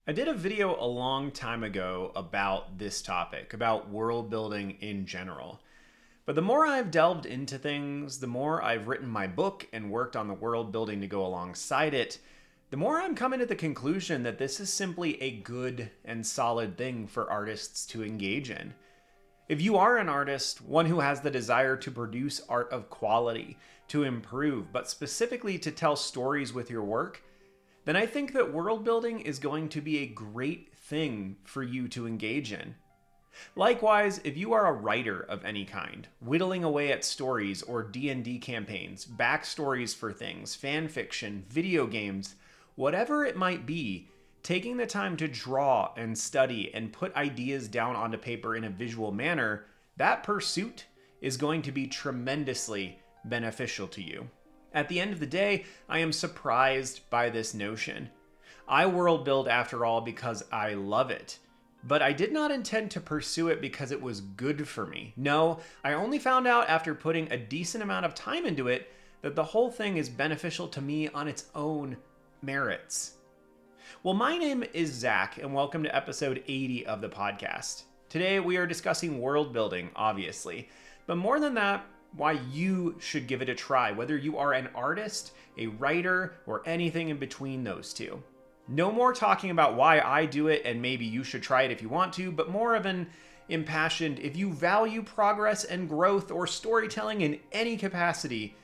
I did a video a long time ago about this topic, about world building in general. But the more I've delved into things, the more I've written my book and worked on the world building to go alongside it, the more I'm coming to the conclusion that this is simply a good and solid thing for artists to engage in. If you are an artist, one who has the desire to produce art of quality, to improve, but specifically to tell stories with your work, then I think that world building is going to be a great thing for you to engage in. Likewise, if you are a writer of any kind, whittling away at stories or D&D campaigns, backstories for things, fan fiction, video games, whatever it might be, taking the time to draw and study and put ideas down onto paper in a visual manner, that pursuit is going to be tremendously beneficial to you. At the end of the day, I am surprised by this notion. I world build after all because I love it. But I did not intend to pursue it because it was good for me. No, I only found out after putting a decent amount of time into it that the whole thing is beneficial to me on its own merits. Well, my name is Zach, and welcome to episode 80 of the podcast. Today we are discussing world building, obviously, but more than that, why you should give it a try, whether you are an artist, a writer, or anything in between those two. No more talking about why I do it and maybe you should try it if you want to, but more of an impassioned, if you value progress and growth or storytelling in any capacity,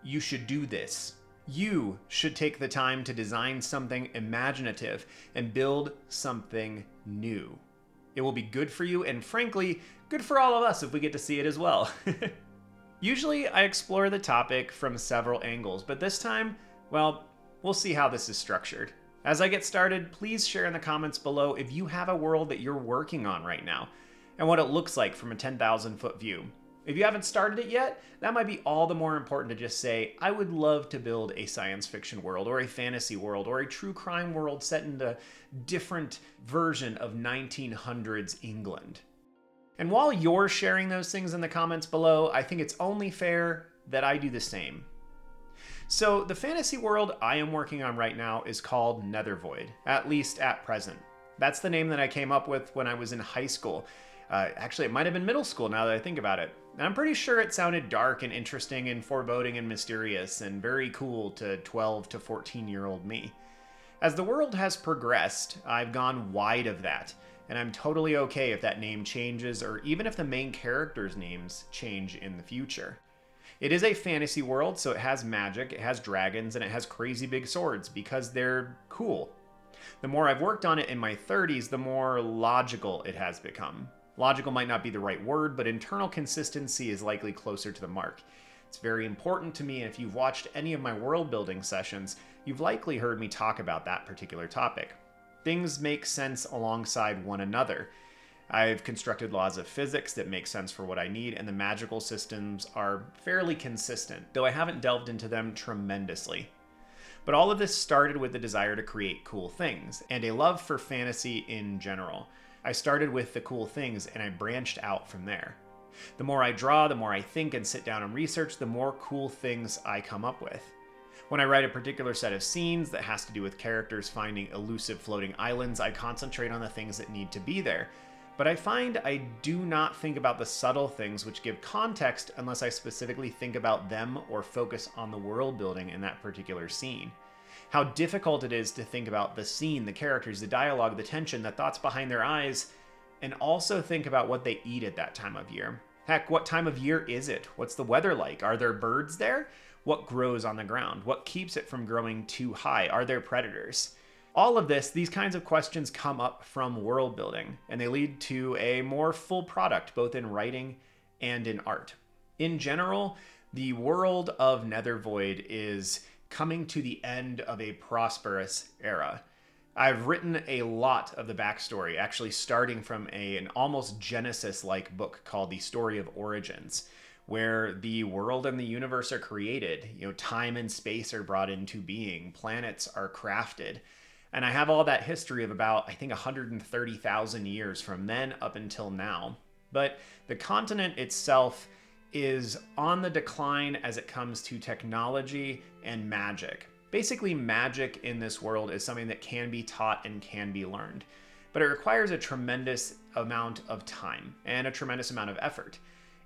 you should do this. You should take the time to design something imaginative and build something new. It will be good for you and frankly, good for all of us if we get to see it as well. Usually I explore the topic from several angles, but this time, well, we'll see how this is structured. As I get started, please share in the comments below if you have a world that you're working on right now and what it looks like from a 10,000 foot view. If you haven't started it yet, that might be all the more important to just say, I would love to build a science fiction world or a fantasy world or a true crime world set in a different version of 1900s England. And while you're sharing those things in the comments below, I think it's only fair that I do the same. So the fantasy world I am working on right now is called Nethervoid, at least at present. That's the name that I came up with when I was in high school. Actually, it might have been middle school now that I think about it. And I'm pretty sure it sounded dark and interesting and foreboding and mysterious and very cool to 12 to 14-year-old me. As the world has progressed, I've gone wide of that. And I'm totally okay if that name changes or even if the main characters' names change in the future. It is a fantasy world, so it has magic, it has dragons, and it has crazy big swords because they're cool. The more I've worked on it in my 30s, the more logical it has become. Logical might not be the right word, but internal consistency is likely closer to the mark. It's very important to me, and if you've watched any of my world building sessions, you've likely heard me talk about that particular topic. Things make sense alongside one another. I've constructed laws of physics that make sense for what I need, and the magical systems are fairly consistent, though I haven't delved into them tremendously. But all of this started with the desire to create cool things, and a love for fantasy in general. I started with the cool things, and I branched out from there. The more I draw, the more I think and sit down and research, the more cool things I come up with. When I write a particular set of scenes that has to do with characters finding elusive floating islands, I concentrate on the things that need to be there. But I find I do not think about the subtle things which give context unless I specifically think about them or focus on the world building in that particular scene. How difficult it is to think about the scene, the characters, the dialogue, the tension, the thoughts behind their eyes, and also think about what they eat at that time of year. Heck, what time of year is it? What's the weather like? Are there birds there? What grows on the ground? What keeps it from growing too high? Are there predators? All of this, these kinds of questions come up from world building, and they lead to a more full product, both in writing and in art. In general, the world of Nethervoid is coming to the end of a prosperous era. I've written a lot of the backstory, actually starting from an almost Genesis-like book called The Story of Origins, where the world and the universe are created. Time and space are brought into being, planets are crafted. And I have all that history of about, I think, 130,000 years from then up until now. But the continent itself is on the decline as it comes to technology and magic. Basically, magic in this world is something that can be taught and can be learned, but it requires a tremendous amount of time and a tremendous amount of effort.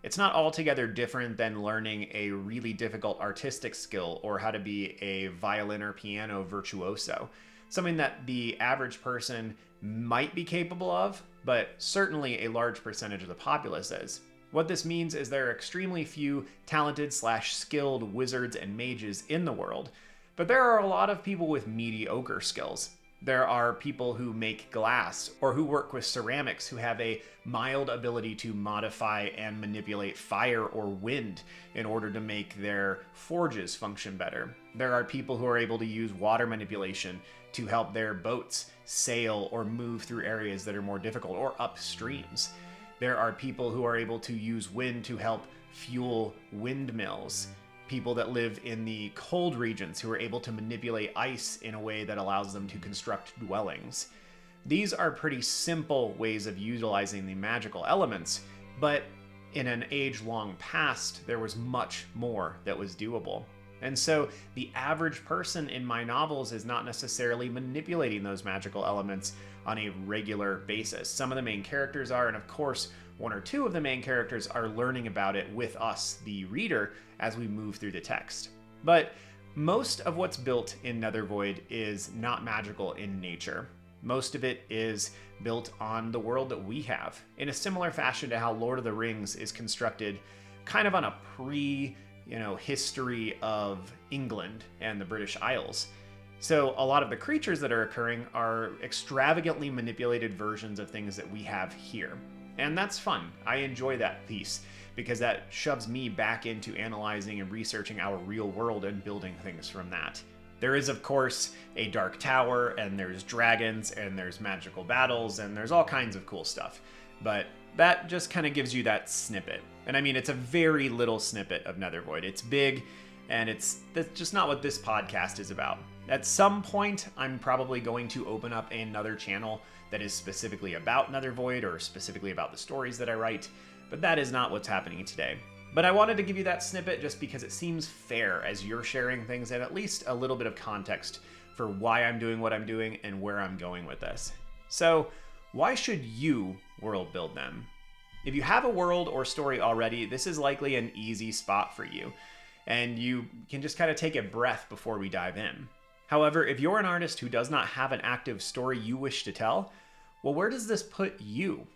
It's not altogether different than learning a really difficult artistic skill or how to be a violin or piano virtuoso, something that the average person might be capable of, but certainly a large percentage of the populace is. What this means is there are extremely few talented/skilled wizards and mages in the world, but there are a lot of people with mediocre skills. There are people who make glass or who work with ceramics who have a mild ability to modify and manipulate fire or wind in order to make their forges function better. There are people who are able to use water manipulation to help their boats sail or move through areas that are more difficult or up streams. There are people who are able to use wind to help fuel windmills. People that live in the cold regions who are able to manipulate ice in a way that allows them to construct dwellings. These are pretty simple ways of utilizing the magical elements, but in an age-long past, there was much more that was doable. And so the average person in my novels is not necessarily manipulating those magical elements on a regular basis. Some of the main characters are, and of course, one or two of the main characters are learning about it with us, the reader, as we move through the text. But most of what's built in Nethervoid is not magical in nature. Most of it is built on the world that we have, in a similar fashion to how Lord of the Rings is constructed kind of on a history of England and the British Isles. So a lot of the creatures that are occurring are extravagantly manipulated versions of things that we have here. And that's fun. I enjoy that piece because that shoves me back into analyzing and researching our real world and building things from that. There is, of course, a dark tower, and there's dragons, and there's magical battles, and there's all kinds of cool stuff. But that just kind of gives you that snippet. And I mean, it's a very little snippet of Nethervoid. It's big, and that's just not what this podcast is about. At some point, I'm probably going to open up another channel that is specifically about Nethervoid or specifically about the stories that I write, but that is not what's happening today. But I wanted to give you that snippet just because it seems fair as you're sharing things and at least a little bit of context for why I'm doing what I'm doing and where I'm going with this. So, why should you world build them? If you have a world or story already, this is likely an easy spot for you, and you can just kind of take a breath before we dive in. However, if you're an artist who does not have an active story you wish to tell, well, where does this put you?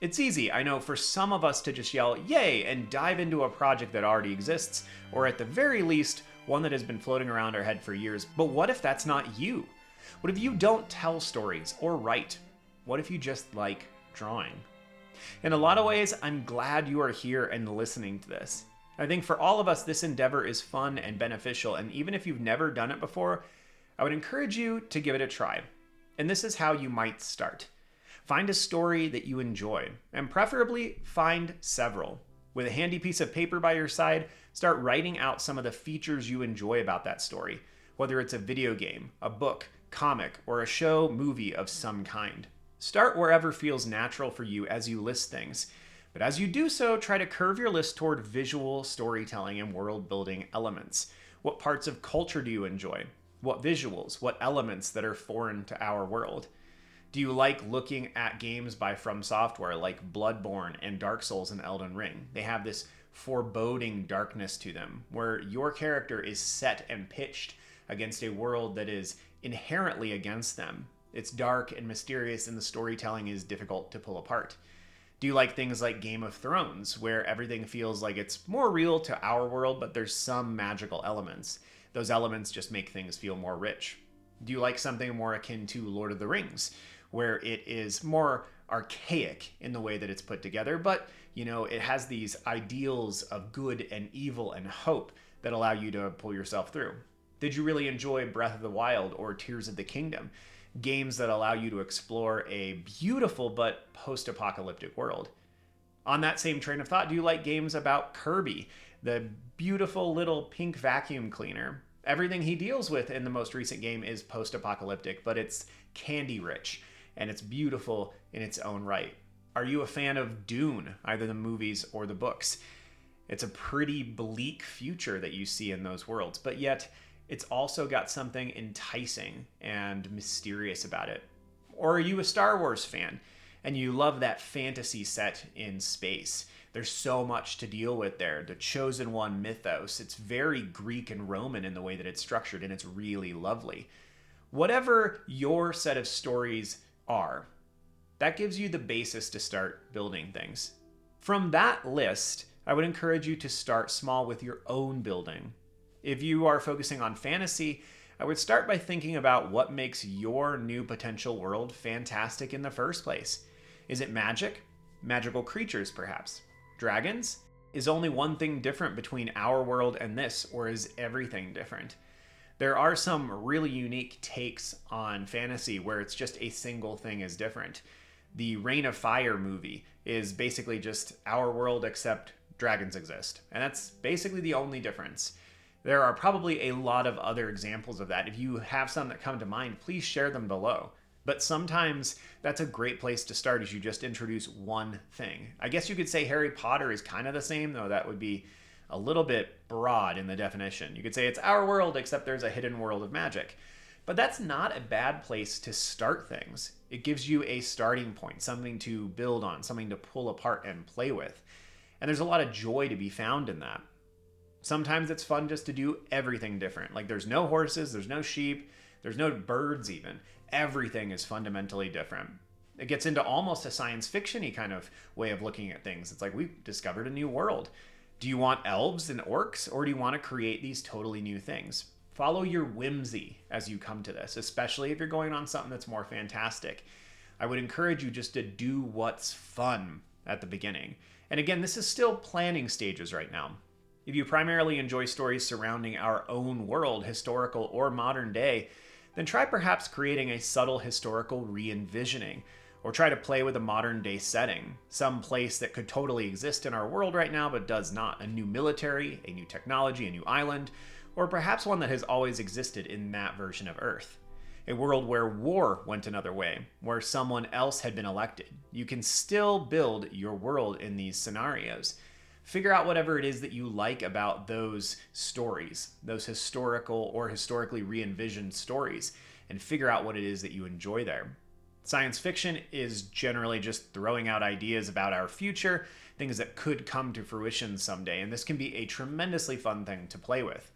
It's easy, I know, for some of us to just yell, yay, and dive into a project that already exists, or at the very least, one that has been floating around our head for years. But what if that's not you? What if you don't tell stories or write? What if you just like drawing? In a lot of ways, I'm glad you are here and listening to this. I think for all of us, this endeavor is fun and beneficial, and even if you've never done it before, I would encourage you to give it a try. And this is how you might start. Find a story that you enjoy, and preferably find several. With a handy piece of paper by your side, start writing out some of the features you enjoy about that story, whether it's a video game, a book, comic, or a show, movie of some kind. Start wherever feels natural for you as you list things. But as you do so, try to curve your list toward visual storytelling and world-building elements. What parts of culture do you enjoy? What visuals, what elements that are foreign to our world? Do you like looking at games by From Software like Bloodborne and Dark Souls and Elden Ring? They have this foreboding darkness to them, where your character is set and pitched against a world that is inherently against them. It's dark and mysterious, and the storytelling is difficult to pull apart. Do you like things like Game of Thrones, where everything feels like it's more real to our world, but there's some magical elements? Those elements just make things feel more rich. Do you like something more akin to Lord of the Rings, where it is more archaic in the way that it's put together, but, it has these ideals of good and evil and hope that allow you to pull yourself through? Did you really enjoy Breath of the Wild or Tears of the Kingdom? Games that allow you to explore a beautiful but post-apocalyptic world. On that same train of thought, do you like games about Kirby, the beautiful little pink vacuum cleaner? Everything he deals with in the most recent game is post-apocalyptic, but it's candy-rich, and it's beautiful in its own right. Are you a fan of Dune, either the movies or the books? It's a pretty bleak future that you see in those worlds, but yet it's also got something enticing and mysterious about it. Or are you a Star Wars fan and you love that fantasy set in space? There's so much to deal with there. The Chosen One mythos, it's very Greek and Roman in the way that it's structured, and it's really lovely. Whatever your set of stories are, that gives you the basis to start building things. From that list, I would encourage you to start small with your own building. If you are focusing on fantasy, I would start by thinking about what makes your new potential world fantastic in the first place. Is it magic? Magical creatures, perhaps? Dragons? Is only one thing different between our world and this, or is everything different? There are some really unique takes on fantasy where it's just a single thing is different. The Reign of Fire movie is basically just our world except dragons exist. And that's basically the only difference. There are probably a lot of other examples of that. If you have some that come to mind, please share them below. But sometimes that's a great place to start, is you just introduce one thing. I guess you could say Harry Potter is kind of the same, though that would be a little bit broad in the definition. You could say it's our world, except there's a hidden world of magic. But that's not a bad place to start things. It gives you a starting point, something to build on, something to pull apart and play with. And there's a lot of joy to be found in that. Sometimes it's fun just to do everything different. Like there's no horses, there's no sheep, there's no birds even. Everything is fundamentally different. It gets into almost a science fiction-y kind of way of looking at things. It's like we've discovered a new world. Do you want elves and orcs, or do you want to create these totally new things? Follow your whimsy as you come to this, especially if you're going on something that's more fantastic. I would encourage you just to do what's fun at the beginning. And again, this is still planning stages right now. If you primarily enjoy stories surrounding our own world, historical or modern day, then try perhaps creating a subtle historical re-envisioning, or try to play with a modern day setting, some place that could totally exist in our world right now but does not, a new military, a new technology, a new island, or perhaps one that has always existed in that version of Earth. A world where war went another way, where someone else had been elected. You can still build your world in these scenarios. Figure out whatever it is that you like about those stories, those historical or historically re-envisioned stories, and figure out what it is that you enjoy there. Science fiction is generally just throwing out ideas about our future, things that could come to fruition someday, and this can be a tremendously fun thing to play with.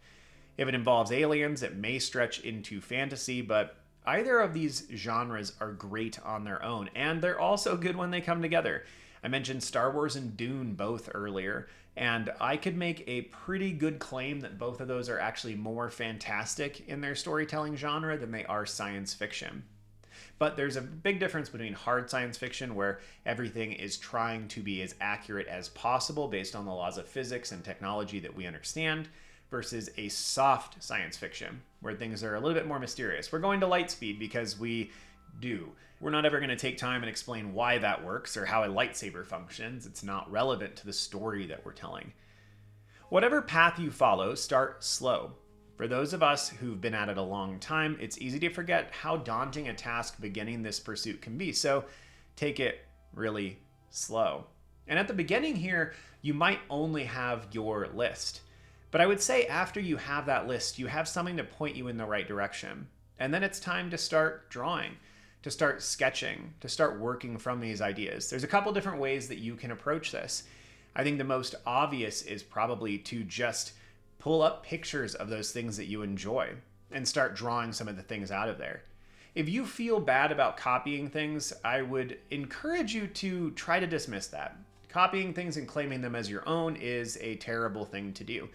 If it involves aliens, it may stretch into fantasy, but either of these genres are great on their own, and they're also good when they come together. I mentioned Star Wars and Dune both earlier, and I could make a pretty good claim that both of those are actually more fantastic in their storytelling genre than they are science fiction. But there's a big difference between hard science fiction, where everything is trying to be as accurate as possible based on the laws of physics and technology that we understand, versus a soft science fiction, where things are a little bit more mysterious. We're going to light speed because we do. We're not ever going to take time and explain why that works or how a lightsaber functions. It's not relevant to the story that we're telling. Whatever path you follow, start slow. For those of us who've been at it a long time, it's easy to forget how daunting a task beginning this pursuit can be, so take it really slow. And at the beginning here, you might only have your list. But I would say after you have that list, you have something to point you in the right direction. And then it's time to start drawing, to start sketching, to start working from these ideas. There's a couple different ways that you can approach this. I think the most obvious is probably to just pull up pictures of those things that you enjoy and start drawing some of the things out of there. If you feel bad about copying things, I would encourage you to try to dismiss that. Copying things and claiming them as your own is a terrible thing to do.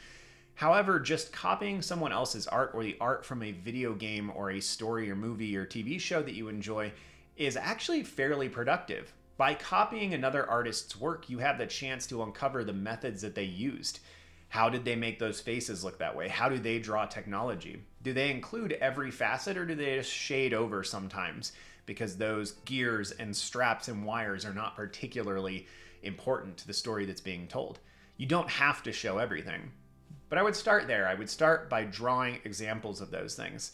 However, just copying someone else's art, or the art from a video game or a story or movie or TV show that you enjoy, is actually fairly productive. By copying another artist's work, you have the chance to uncover the methods that they used. How did they make those faces look that way? How do they draw technology? Do they include every facet, or do they just shade over sometimes because those gears and straps and wires are not particularly important to the story that's being told? You don't have to show everything. But I would start there. I would start by drawing examples of those things.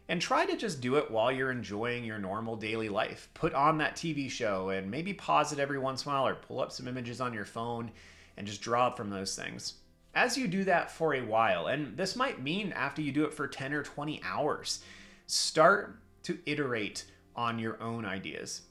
And try to just do it while you're enjoying your normal daily life. Put on that TV show and maybe pause it every once in a while, or pull up some images on your phone and just draw from those things. As you do that for a while, and this might mean after you do it for 10 or 20 hours, start to iterate on your own ideas.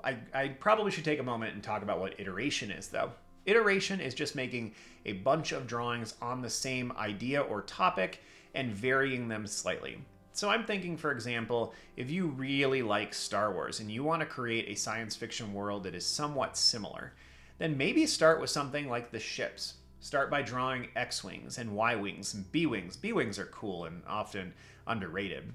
I probably should take a moment and talk about what iteration is, though. Iteration is just making a bunch of drawings on the same idea or topic and varying them slightly. So I'm thinking, for example, if you really like Star Wars and you want to create a science fiction world that is somewhat similar, then maybe start with something like the ships. Start by drawing X-Wings and Y-Wings and B-Wings. B-Wings are cool and often underrated.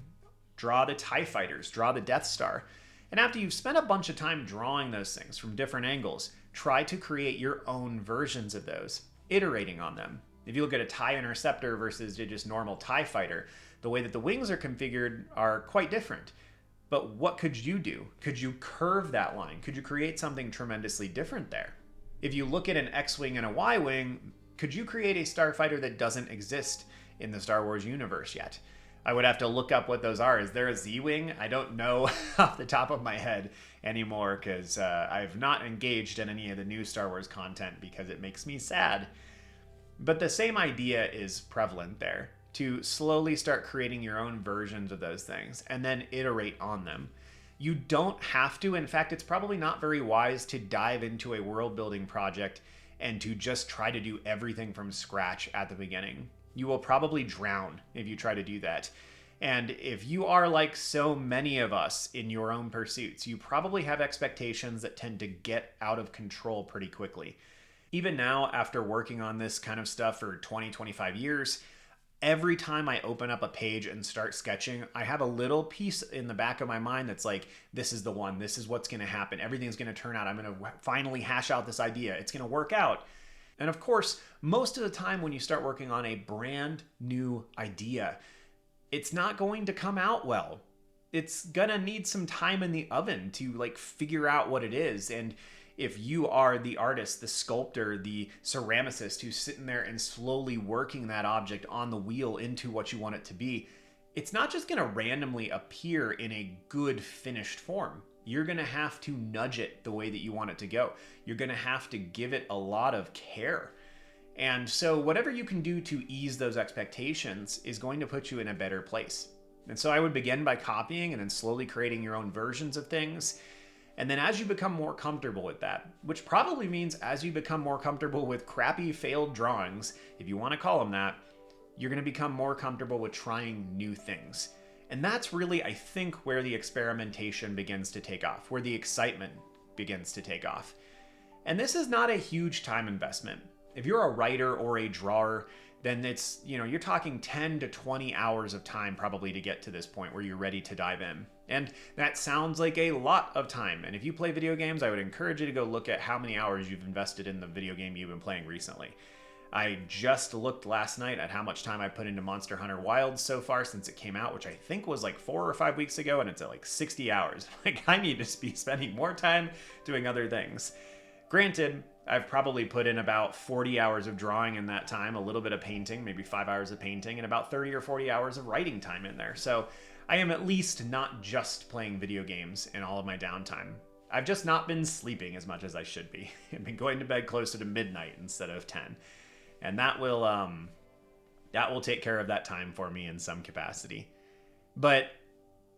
Draw the TIE Fighters, draw the Death Star. And after you've spent a bunch of time drawing those things from different angles, try to create your own versions of those, iterating on them. If you look at a TIE Interceptor versus a just normal TIE Fighter, the way that the wings are configured are quite different. But what could you do? Could you curve that line? Could you create something tremendously different there? If you look at an X-Wing and a Y-Wing, could you create a starfighter that doesn't exist in the Star Wars universe yet? I would have to look up what those are. Is there a Z-Wing? I don't know off the top of my head anymore because I've not engaged in any of the new Star Wars content because it makes me sad. But the same idea is prevalent there, to slowly start creating your own versions of those things and then iterate on them. You don't have to. In fact, it's probably not very wise to dive into a world building project and to just try to do everything from scratch at the beginning. You will probably drown if you try to do that. And if you are like so many of us in your own pursuits, you probably have expectations that tend to get out of control pretty quickly. Even now, after working on this kind of stuff for 20, 25 years, every time I open up a page and start sketching, I have a little piece in the back of my mind that's like, this is the one, this is what's going to happen, everything's going to turn out, I'm going to finally hash out this idea, it's going to work out. And of course, most of the time when you start working on a brand new idea, it's not going to come out well. It's going to need some time in the oven to like figure out what it is. And if you are the artist, the sculptor, the ceramicist who's sitting there and slowly working that object on the wheel into what you want it to be, it's not just going to randomly appear in a good finished form. You're going to have to nudge it the way that you want it to go. You're going to have to give it a lot of care. And so whatever you can do to ease those expectations is going to put you in a better place. And so I would begin by copying and then slowly creating your own versions of things. And then as you become more comfortable with that, which probably means as you become more comfortable with crappy failed drawings, if you want to call them that, you're going to become more comfortable with trying new things. And that's really, I think, where the experimentation begins to take off, where the excitement begins to take off. And this is not a huge time investment. If you're a writer or a drawer, then it's, you're talking 10 to 20 hours of time probably to get to this point where you're ready to dive in. And that sounds like a lot of time. And if you play video games, I would encourage you to go look at how many hours you've invested in the video game you've been playing recently. I just looked last night at how much time I put into Monster Hunter Wilds so far since it came out, which I think was like 4 or 5 weeks ago, and it's at like 60 hours. Like, I need to be spending more time doing other things. Granted, I've probably put in about 40 hours of drawing in that time, a little bit of painting, maybe 5 hours of painting, and about 30 or 40 hours of writing time in there. So I am at least not just playing video games in all of my downtime. I've just not been sleeping as much as I should be. I've been going to bed closer to midnight instead of 10. And that will take care of that time for me in some capacity. But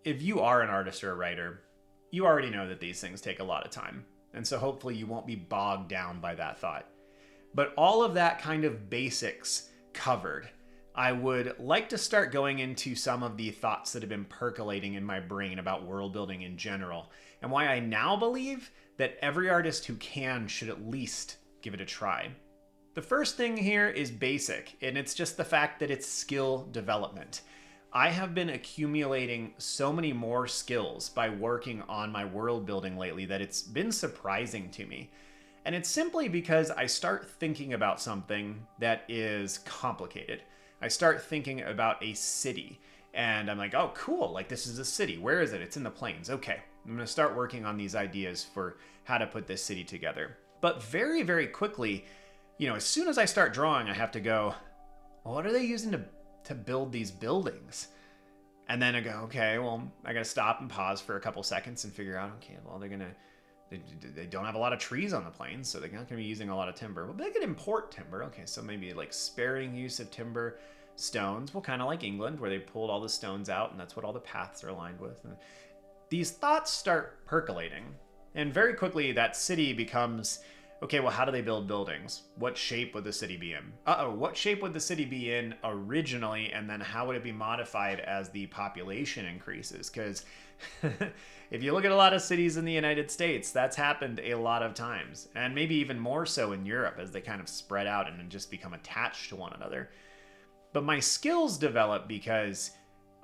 if you are an artist or a writer, you already know that these things take a lot of time. And so hopefully you won't be bogged down by that thought. But all of that kind of basics covered, I would like to start going into some of the thoughts that have been percolating in my brain about world building in general, and why I now believe that every artist who can should at least give it a try. The first thing here is basic, and it's just the fact that it's skill development. I have been accumulating so many more skills by working on my world building lately that it's been surprising to me. And it's simply because I start thinking about something that is complicated. I start thinking about a city, and I'm like, oh, cool, like this is a city. Where is it? It's in the plains. Okay, I'm gonna start working on these ideas for how to put this city together. But very, very quickly, as soon as I start drawing, I have to go, well, what are they using to build these buildings? And then I go, okay, well, I gotta stop and pause for a couple seconds and figure out, okay, well, they're gonna They don't have a lot of trees on the plains, so they're not going to be using a lot of timber. Well, they could import timber. Okay, so maybe like sparing use of timber, stones. Well, kind of like England, where they pulled all the stones out, and that's what all the paths are aligned with. And these thoughts start percolating, and very quickly that city becomes, okay, well, how do they build buildings? What shape would the city be in? What shape would the city be in originally, and then how would it be modified as the population increases? Because if you look at a lot of cities in the United States, that's happened a lot of times, and maybe even more so in Europe as they kind of spread out and just become attached to one another. But my skills develop because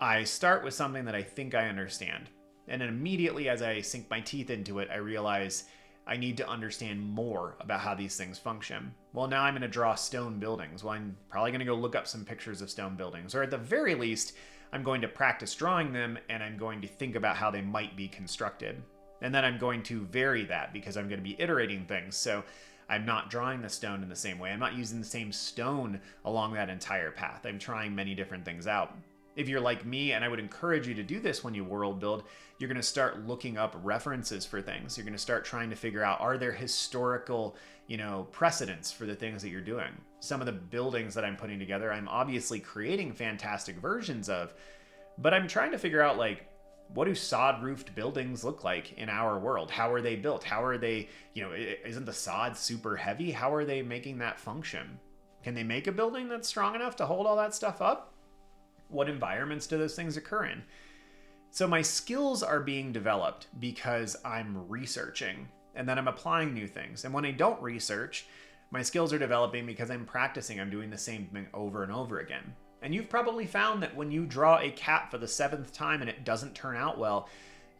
I start with something that I think I understand. And then immediately as I sink my teeth into it, I realize I need to understand more about how these things function. Well, now I'm going to draw stone buildings. Well, I'm probably going to go look up some pictures of stone buildings, or at the very least, I'm going to practice drawing them, and I'm going to think about how they might be constructed. And then I'm going to vary that because I'm going to be iterating things. So I'm not drawing the stone in the same way. I'm not using the same stone along that entire path. I'm trying many different things out. If you're like me, and I would encourage you to do this when you world build, you're going to start looking up references for things. You're going to start trying to figure out, are there historical, precedents for the things that you're doing? Some of the buildings that I'm putting together, I'm obviously creating fantastic versions of, but I'm trying to figure out, like, what do sod roofed buildings look like in our world? How are they built? How are they, isn't the sod super heavy? How are they making that function? Can they make a building that's strong enough to hold all that stuff up? What environments do those things occur in? So my skills are being developed because I'm researching, and then I'm applying new things. And when I don't research, my skills are developing because I'm practicing. I'm doing the same thing over and over again. And you've probably found that when you draw a cat for the 7th time and it doesn't turn out well,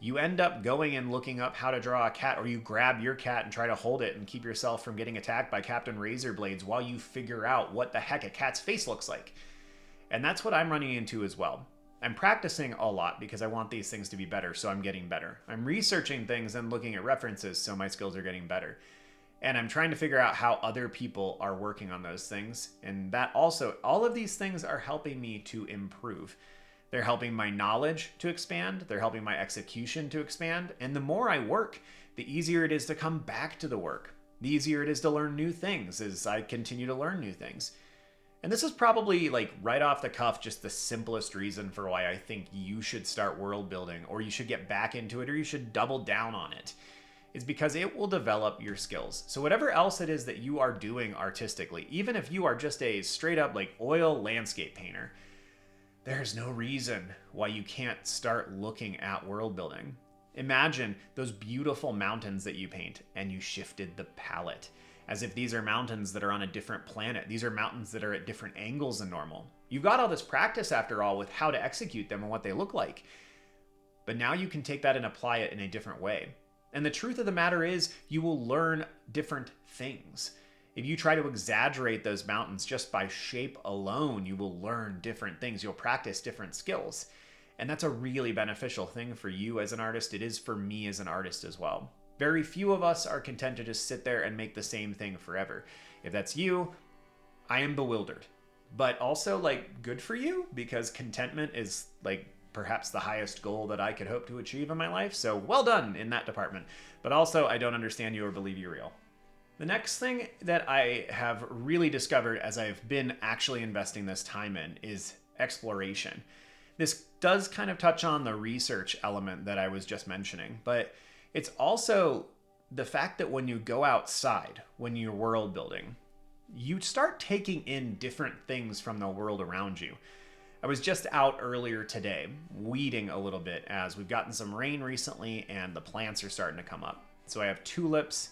you end up going and looking up how to draw a cat, or you grab your cat and try to hold it and keep yourself from getting attacked by Captain Razor Blades while you figure out what the heck a cat's face looks like. And that's what I'm running into as well. I'm practicing a lot because I want these things to be better, so I'm getting better. I'm researching things and looking at references, so my skills are getting better. And I'm trying to figure out how other people are working on those things. And that also, all of these things are helping me to improve. They're helping my knowledge to expand. They're helping my execution to expand. And the more I work, the easier it is to come back to the work. The easier it is to learn new things as I continue to learn new things. And this is probably, like, right off the cuff, just the simplest reason for why I think you should start world building, or you should get back into it, or you should double down on it. Is because it will develop your skills. So whatever else it is that you are doing artistically, even if you are just a straight up like oil landscape painter, there's no reason why you can't start looking at world building. Imagine those beautiful mountains that you paint, and you shifted the palette as if these are mountains that are on a different planet. These are mountains that are at different angles than normal. You've got all this practice after all with how to execute them and what they look like. But now you can take that and apply it in a different way. And the truth of the matter is, you will learn different things. If you try to exaggerate those mountains just by shape alone, you will learn different things. You'll practice different skills. And that's a really beneficial thing for you as an artist. It is for me as an artist as well. Very few of us are content to just sit there and make the same thing forever. If that's you, I am bewildered. But also, like, good for you, because contentment is, like, perhaps the highest goal that I could hope to achieve in my life. So well done in that department. But also, I don't understand you or believe you real. The next thing that I have really discovered as I've been actually investing this time in is exploration. This does kind of touch on the research element that I was just mentioning, but it's also the fact that when you go outside, when you're world building, you start taking in different things from the world around you. I was just out earlier today weeding a little bit as we've gotten some rain recently and the plants are starting to come up. So I have tulips,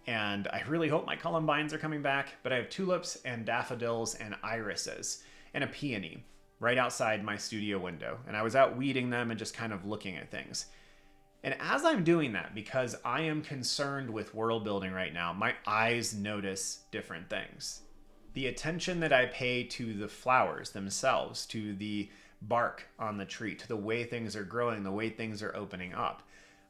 and I really hope my columbines are coming back, but I have tulips and daffodils and irises and a peony right outside my studio window. And I was out weeding them and just kind of looking at things. And as I'm doing that, because I am concerned with world building right now, my eyes notice different things. The attention that I pay to the flowers themselves, to the bark on the tree, to the way things are growing, the way things are opening up.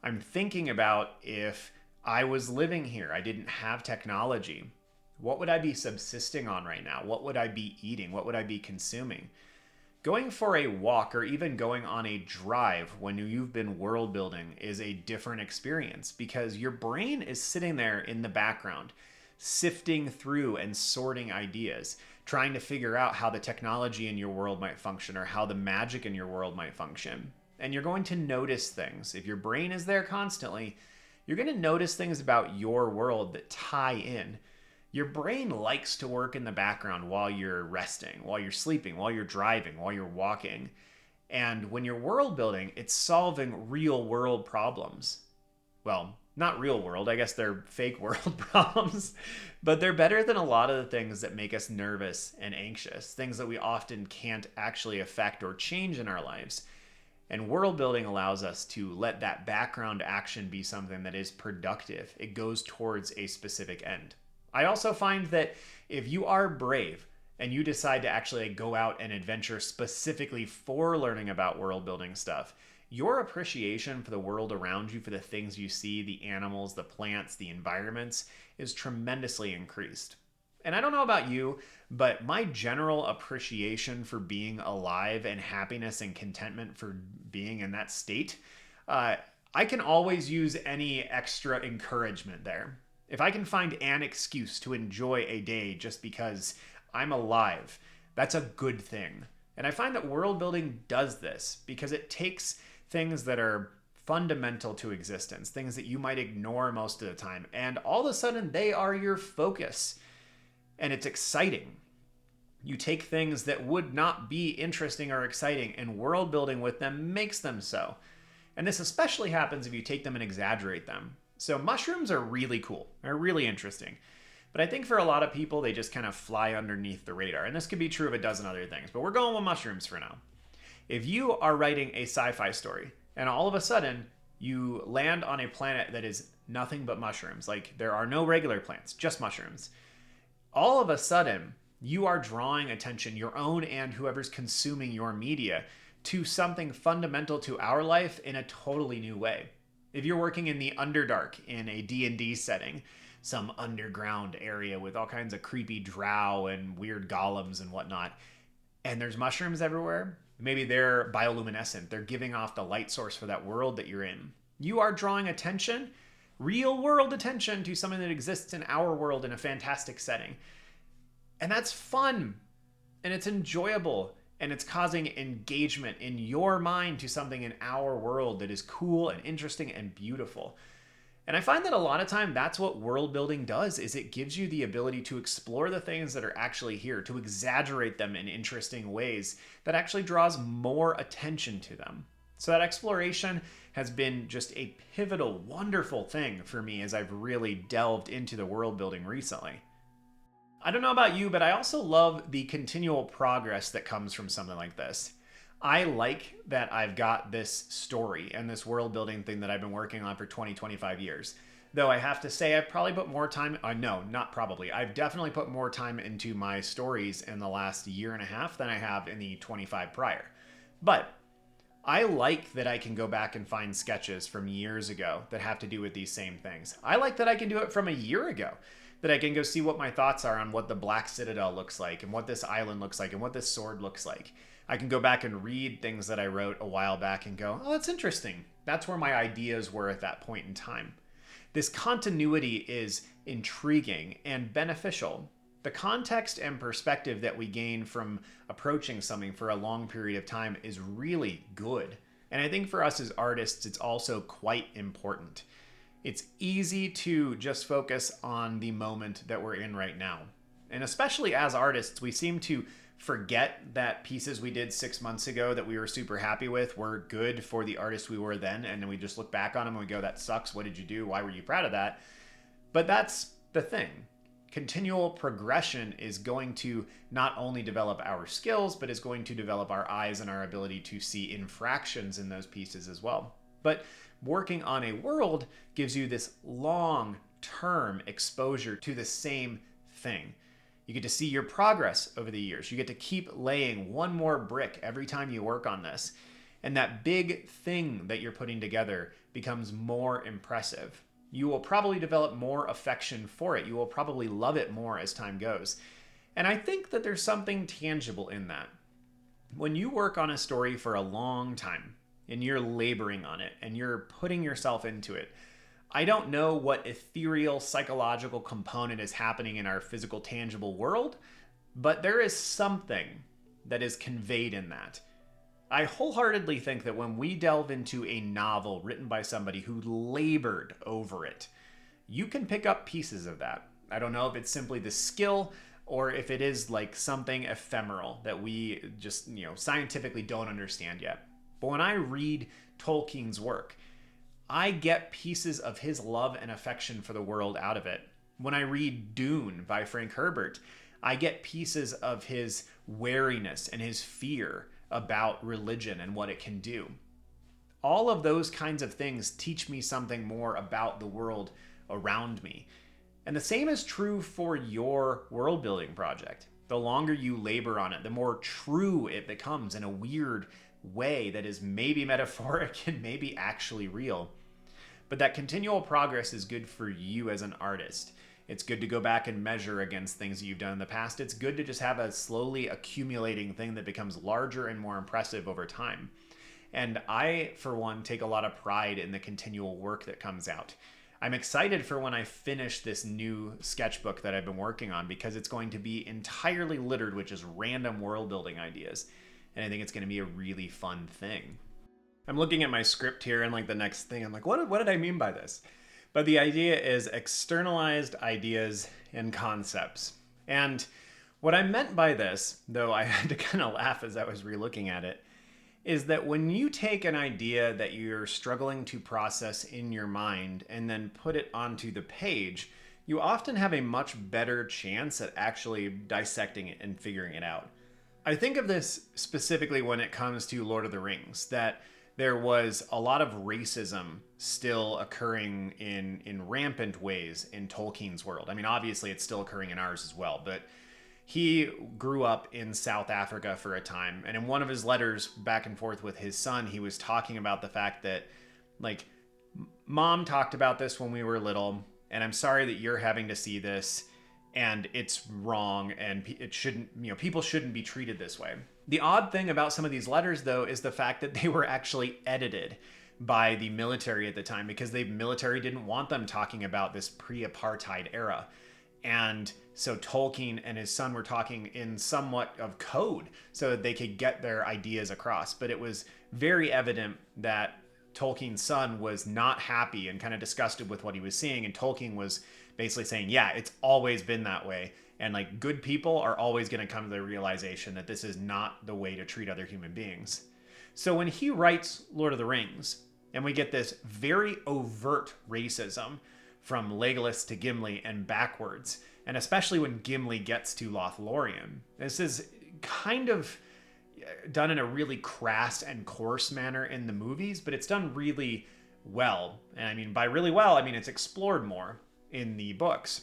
I'm thinking about, if I was living here, I didn't have technology, what would I be subsisting on right now? What would I be eating? What would I be consuming? Going for a walk or even going on a drive when you've been world building is a different experience because your brain is sitting there in the background, sifting through and sorting ideas, trying to figure out how the technology in your world might function or how the magic in your world might function. And you're going to notice things. If your brain is there constantly, you're going to notice things about your world that tie in. Your brain likes to work in the background while you're resting, while you're sleeping, while you're driving, while you're walking. And when you're world building, it's solving real world problems. Well, not real world, I guess they're fake world problems, but they're better than a lot of the things that make us nervous and anxious, things that we often can't actually affect or change in our lives. And world building allows us to let that background action be something that is productive. It goes towards a specific end. I also find that if you are brave and you decide to actually go out and adventure specifically for learning about world building stuff, your appreciation for the world around you, for the things you see, the animals, the plants, the environments, is tremendously increased. And I don't know about you, but my general appreciation for being alive and happiness and contentment for being in that state, I can always use any extra encouragement there. If I can find an excuse to enjoy a day just because I'm alive, that's a good thing. And I find that world building does this because it takes things that are fundamental to existence, things that you might ignore most of the time, and all of a sudden they are your focus. And it's exciting. You take things that would not be interesting or exciting, and world building with them makes them so. And this especially happens if you take them and exaggerate them. So mushrooms are really cool. They're really interesting. But I think for a lot of people, they just kind of fly underneath the radar. And this could be true of a dozen other things, but we're going with mushrooms for now. If you are writing a sci-fi story and all of a sudden you land on a planet that is nothing but mushrooms, like there are no regular plants, just mushrooms, all of a sudden you are drawing attention, your own and whoever's consuming your media, to something fundamental to our life in a totally new way. If you're working in the Underdark in a D&D setting, some underground area with all kinds of creepy drow and weird golems and whatnot, and there's mushrooms everywhere, maybe they're bioluminescent, they're giving off the light source for that world that you're in. You are drawing attention, real world attention, to something that exists in our world in a fantastic setting. And that's fun, and it's enjoyable, and it's causing engagement in your mind to something in our world that is cool and interesting and beautiful. And I find that a lot of time that's what world building does, is it gives you the ability to explore the things that are actually here, to exaggerate them in interesting ways that actually draws more attention to them. So that exploration has been just a pivotal, wonderful thing for me as I've really delved into the world building recently. I don't know about you, but I also love the continual progress that comes from something like this. I like that I've got this story and this world building thing that I've been working on for 20, 25 years. Though I have to say I've probably put more time, no, not probably. I've definitely put more time into my stories in the last year and a half than I have in the 25 prior. But I like that I can go back and find sketches from years ago that have to do with these same things. I like that I can do it from a year ago, that I can go see what my thoughts are on what the Black Citadel looks like and what this island looks like and what this sword looks like. I can go back and read things that I wrote a while back and go, oh, that's interesting. That's where my ideas were at that point in time. This continuity is intriguing and beneficial. The context and perspective that we gain from approaching something for a long period of time is really good. And I think for us as artists, it's also quite important. It's easy to just focus on the moment that we're in right now. And especially as artists, we seem to forget that pieces we did 6 months ago that we were super happy with were good for the artist we were then. And then we just look back on them and we go, that sucks. What did you do? Why were you proud of that? But that's the thing. Continual progression is going to not only develop our skills, but is going to develop our eyes and our ability to see infractions in those pieces as well. But working on a world gives you this long-term exposure to the same thing. You get to see your progress over the years. You get to keep laying one more brick every time you work on this. And that big thing that you're putting together becomes more impressive. You will probably develop more affection for it. You will probably love it more as time goes. And I think that there's something tangible in that. When you work on a story for a long time and you're laboring on it and you're putting yourself into it, I don't know what ethereal psychological component is happening in our physical, tangible world, but there is something that is conveyed in that. I wholeheartedly think that when we delve into a novel written by somebody who labored over it, you can pick up pieces of that. I don't know if it's simply the skill or if it is like something ephemeral that we just, scientifically don't understand yet. But when I read Tolkien's work, I get pieces of his love and affection for the world out of it. When I read Dune by Frank Herbert, I get pieces of his wariness and his fear about religion and what it can do. All of those kinds of things teach me something more about the world around me. And the same is true for your world building project. The longer you labor on it, the more true it becomes in a weird way that is maybe metaphoric and maybe actually real. But that continual progress is good for you as an artist. It's good to go back and measure against things that you've done in the past. It's good to just have a slowly accumulating thing that becomes larger and more impressive over time. And I, for one, take a lot of pride in the continual work that comes out. I'm excited for when I finish this new sketchbook that I've been working on because it's going to be entirely littered with just random world building ideas. And I think it's going to be a really fun thing. I'm looking at my script here and like the next thing, I'm like, what did I mean by this? But the idea is externalized ideas and concepts. And what I meant by this, though I had to kind of laugh as I was relooking at it, is that when you take an idea that you're struggling to process in your mind and then put it onto the page, you often have a much better chance at actually dissecting it and figuring it out. I think of this specifically when it comes to Lord of the Rings, that there was a lot of racism still occurring in rampant ways in Tolkien's world. I mean, obviously it's still occurring in ours as well, but he grew up in South Africa for a time. And in one of his letters back and forth with his son, he was talking about the fact that, like, Mom talked about this when we were little, and I'm sorry that you're having to see this, and it's wrong, and it shouldn't, people shouldn't be treated this way. The odd thing about some of these letters, though, is the fact that they were actually edited by the military at the time because the military didn't want them talking about this pre-apartheid era. And so Tolkien and his son were talking in somewhat of code so that they could get their ideas across. But it was very evident that Tolkien's son was not happy and kind of disgusted with what he was seeing. And Tolkien was basically saying, yeah, it's always been that way. And like good people are always going to come to the realization that this is not the way to treat other human beings. So when he writes Lord of the Rings, and we get this very overt racism from Legolas to Gimli and backwards, and especially when Gimli gets to Lothlorien. This is kind of done in a really crass and coarse manner in the movies, but it's done really well. And I mean, by really well, I mean it's explored more in the books.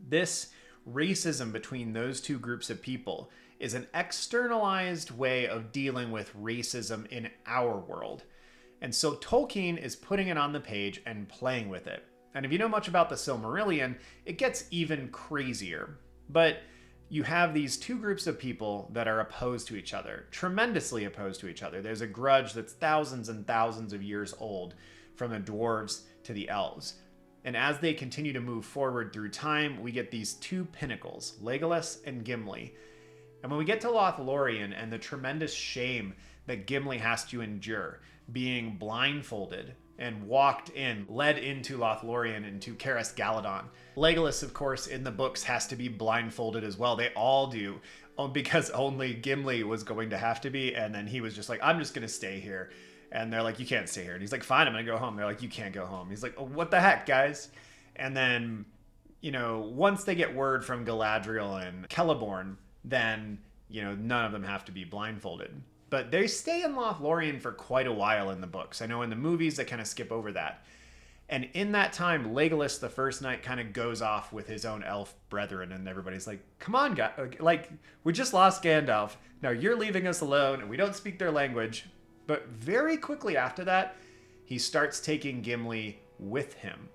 This racism between those two groups of people is an externalized way of dealing with racism in our world. And so Tolkien is putting it on the page and playing with it. And if you know much about the Silmarillion, it gets even crazier. But you have these two groups of people that are opposed to each other, tremendously opposed to each other. There's a grudge that's thousands and thousands of years old from the dwarves to the elves. And as they continue to move forward through time, we get these two pinnacles, Legolas and Gimli. And when we get to Lothlorien and the tremendous shame that Gimli has to endure, being blindfolded and led into Lothlorien, into Caras Galadon. Legolas, of course, in the books has to be blindfolded as well. They all do, because only Gimli was going to have to be, and then he was just like, I'm just going to stay here. And they're like, you can't stay here. And he's like, fine, I'm going to go home. They're like, you can't go home. He's like, oh, what the heck, guys? And then, once they get word from Galadriel and Celeborn, then, none of them have to be blindfolded. But they stay in Lothlorien for quite a while in the books. I know in the movies they kind of skip over that. And in that time, Legolas the first night kind of goes off with his own elf brethren, and everybody's like, come on, guys. Like, we just lost Gandalf. Now you're leaving us alone, and we don't speak their language. But very quickly after that, he starts taking Gimli with him.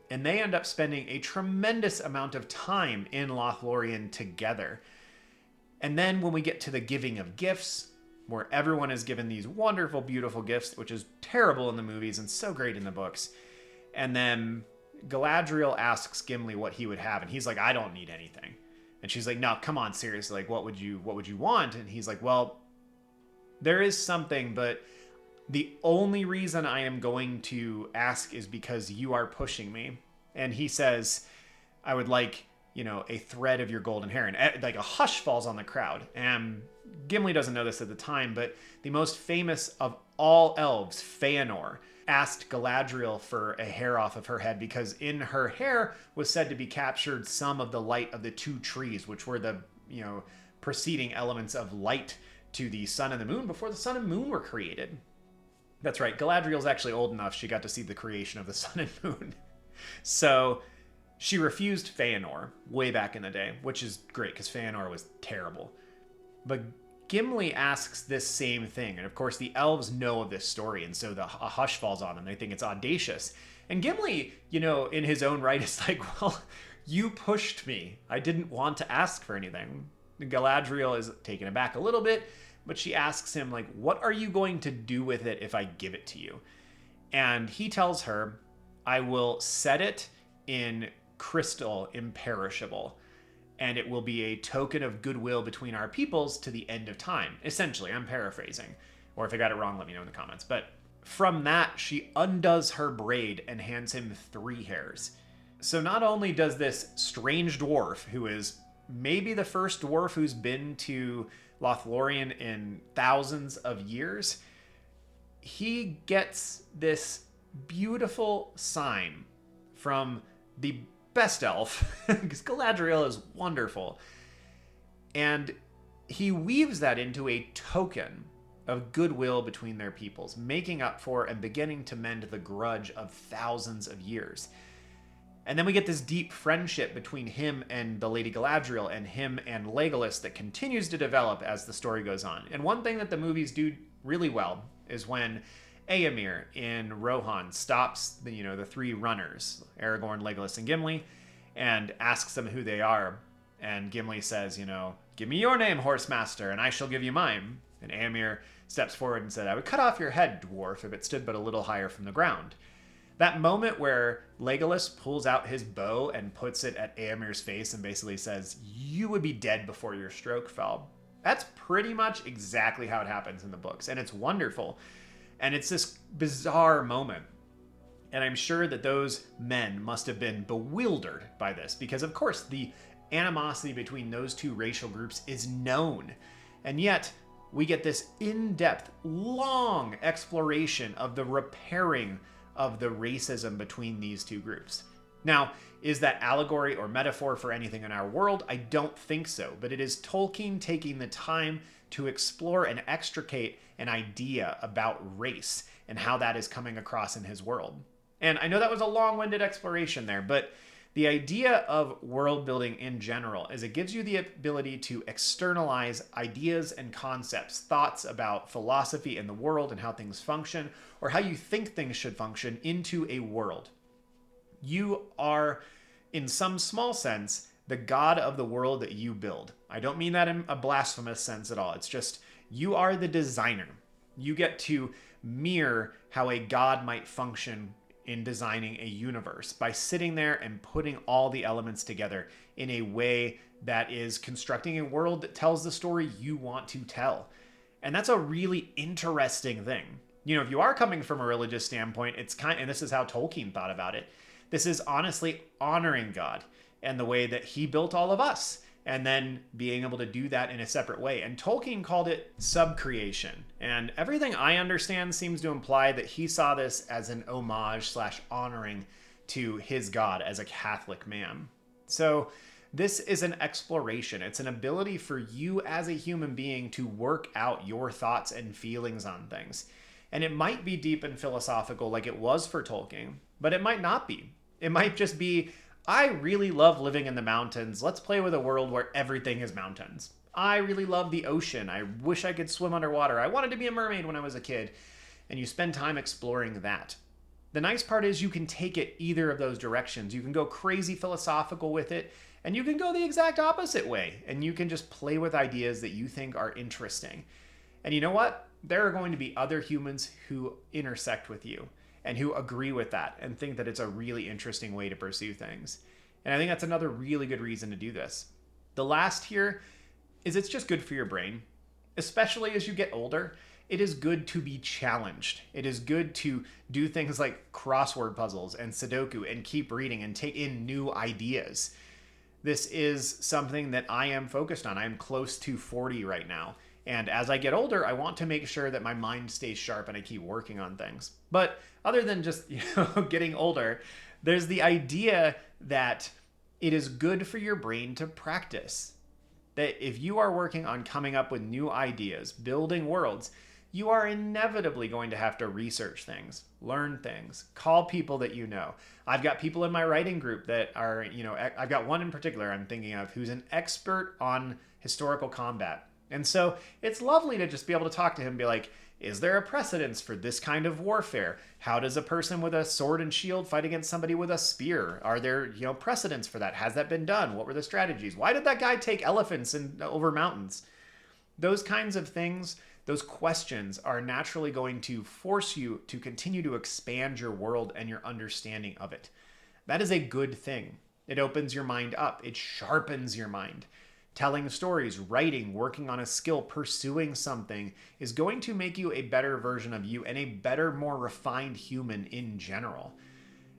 And they end up spending a tremendous amount of time in Lothlorien together. And then when we get to the giving of gifts, where everyone is given these wonderful, beautiful gifts, which is terrible in the movies and so great in the books. And then Galadriel asks Gimli what he would have, and he's like, I don't need anything. And she's like, no, come on, seriously, like, what would you want? And he's like, well, there is something, but the only reason I am going to ask is because you are pushing me. And he says, I would like, a thread of your golden hair. And like a hush falls on the crowd. And Gimli doesn't know this at the time, but the most famous of all elves, Feanor, asked Galadriel for a hair off of her head because in her hair was said to be captured some of the light of the two trees, which were the, preceding elements of light to the sun and the moon before the sun and moon were created. That's right. Galadriel's actually old enough. She got to see the creation of the sun and moon. So she refused Feanor way back in the day, which is great because Feanor was terrible. But Gimli asks this same thing. And of course, the elves know of this story. And so a hush falls on them. They think it's audacious. And Gimli, in his own right, is like, well, you pushed me. I didn't want to ask for anything. Galadriel is taken aback a little bit, but she asks him, like, what are you going to do with it if I give it to you? And he tells her, I will set it in crystal imperishable, and it will be a token of goodwill between our peoples to the end of time. Essentially, I'm paraphrasing. Or if I got it wrong, let me know in the comments. But from that, she undoes her braid and hands him 3 hairs. So not only does this strange dwarf, who is maybe the first dwarf who's been to Lothlorien in thousands of years, he gets this beautiful sign from the best elf, because Galadriel is wonderful. And he weaves that into a token of goodwill between their peoples, making up for and beginning to mend the grudge of thousands of years. And then we get this deep friendship between him and the Lady Galadriel and him and Legolas that continues to develop as the story goes on. And one thing that the movies do really well is when Éomer in Rohan stops the 3 runners, Aragorn, Legolas, and Gimli, and asks them who they are. And Gimli says, give me your name, Horsemaster, and I shall give you mine. And Éomer steps forward and said, I would cut off your head, dwarf, if it stood but a little higher from the ground. That moment where Legolas pulls out his bow and puts it at Éomer's face and basically says, you would be dead before your stroke fell. That's pretty much exactly how it happens in the books. And it's wonderful. And it's this bizarre moment. And I'm sure that those men must have been bewildered by this because, of course, the animosity between those 2 racial groups is known. And yet, we get this in-depth, long exploration of the repairing of the racism between these 2 groups. Now, is that allegory or metaphor for anything in our world? I don't think so, but it is Tolkien taking the time to explore and extricate an idea about race and how that is coming across in his world. And I know that was a long-winded exploration there, but the idea of world building in general is it gives you the ability to externalize ideas and concepts, thoughts about philosophy and the world and how things function, or how you think things should function into a world. You are, in some small sense, the god of the world that you build. I don't mean that in a blasphemous sense at all. It's just you are the designer. You get to mirror how a god might function in designing a universe by sitting there and putting all the elements together in a way that is constructing a world that tells the story you want to tell. And that's a really interesting thing. If you are coming from a religious standpoint, and this is how Tolkien thought about it, this is honestly honoring God and the way that he built all of us, and then being able to do that in a separate way. And Tolkien called it subcreation. And everything I understand seems to imply that he saw this as an homage/honoring to his God as a Catholic man. So this is an exploration. It's an ability for you as a human being to work out your thoughts and feelings on things. And it might be deep and philosophical like it was for Tolkien, but it might not be. It might just be, I really love living in the mountains. Let's play with a world where everything is mountains. I really love the ocean. I wish I could swim underwater. I wanted to be a mermaid when I was a kid. And you spend time exploring that. The nice part is you can take it either of those directions. You can go crazy philosophical with it, and you can go the exact opposite way, and you can just play with ideas that you think are interesting. And you know what? There are going to be other humans who intersect with you and who agree with that and think that it's a really interesting way to pursue things. And I think that's another really good reason to do this. The last here is it's just good for your brain, especially as you get older. It is good to be challenged. It is good to do things like crossword puzzles and Sudoku and keep reading and take in new ideas. This is something that I am focused on. I'm close to 40 right now. And as I get older, I want to make sure that my mind stays sharp and I keep working on things. But other than just, getting older, there's the idea that it is good for your brain to practice. That if you are working on coming up with new ideas, building worlds, you are inevitably going to have to research things, learn things, call people that you know. I've got people in my writing group that are, I've got one in particular I'm thinking of who's an expert on historical combat. And so it's lovely to just be able to talk to him and be like, is there a precedence for this kind of warfare? How does a person with a sword and shield fight against somebody with a spear? Are there, precedents for that? Has that been done? What were the strategies? Why did that guy take elephants over mountains? Those kinds of things, those questions are naturally going to force you to continue to expand your world and your understanding of it. That is a good thing. It opens your mind up. It sharpens your mind. Telling stories, writing, working on a skill, pursuing something is going to make you a better version of you and a better, more refined human in general.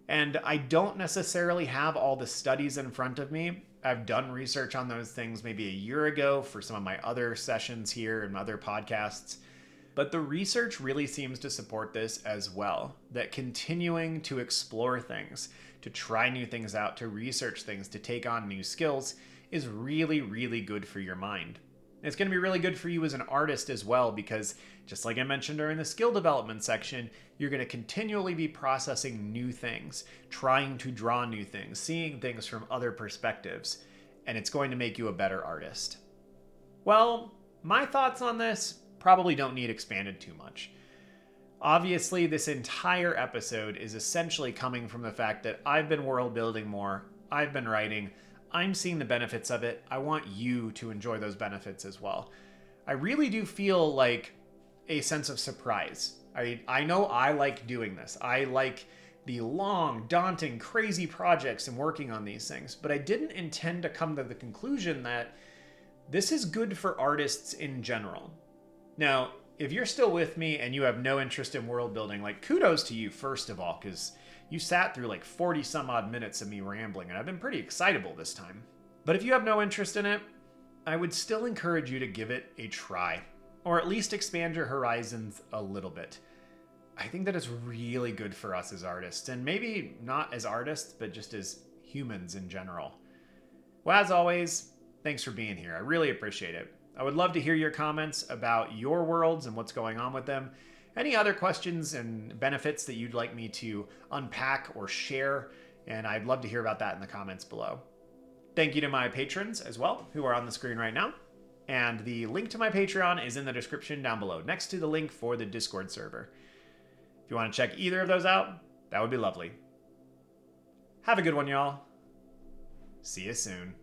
And I don't necessarily have all the studies in front of me. I've done research on those things maybe a year ago for some of my other sessions here and other podcasts. But the research really seems to support this as well, that continuing to explore things, to try new things out, to research things, to take on new skills is really, really good for your mind. It's going to be really good for you as an artist as well, because just like I mentioned during the skill development section, you're going to continually be processing new things, trying to draw new things, seeing things from other perspectives, and it's going to make you a better artist. Well, my thoughts on this probably don't need expanded too much. Obviously, this entire episode is essentially coming from the fact that I've been world building more, I've been writing, I'm seeing the benefits of it. I want you to enjoy those benefits as well. I really do feel like a sense of surprise. I know I like doing this. I like the long, daunting, crazy projects and working on these things, but I didn't intend to come to the conclusion that this is good for artists in general. Now, if you're still with me and you have no interest in world building, kudos to you, first of all, because you sat through 40 some odd minutes of me rambling, and I've been pretty excitable this time. But if you have no interest in it, I would still encourage you to give it a try, or at least expand your horizons a little bit. I think that it's really good for us as artists, and maybe not as artists, but just as humans in general. Well, as always, thanks for being here. I really appreciate it. I would love to hear your comments about your worlds and what's going on with them. Any other questions and benefits that you'd like me to unpack or share, and I'd love to hear about that in the comments below. Thank you to my patrons as well, who are on the screen right now. And the link to my Patreon is in the description down below, next to the link for the Discord server. If you want to check either of those out, that would be lovely. Have a good one, y'all. See you soon.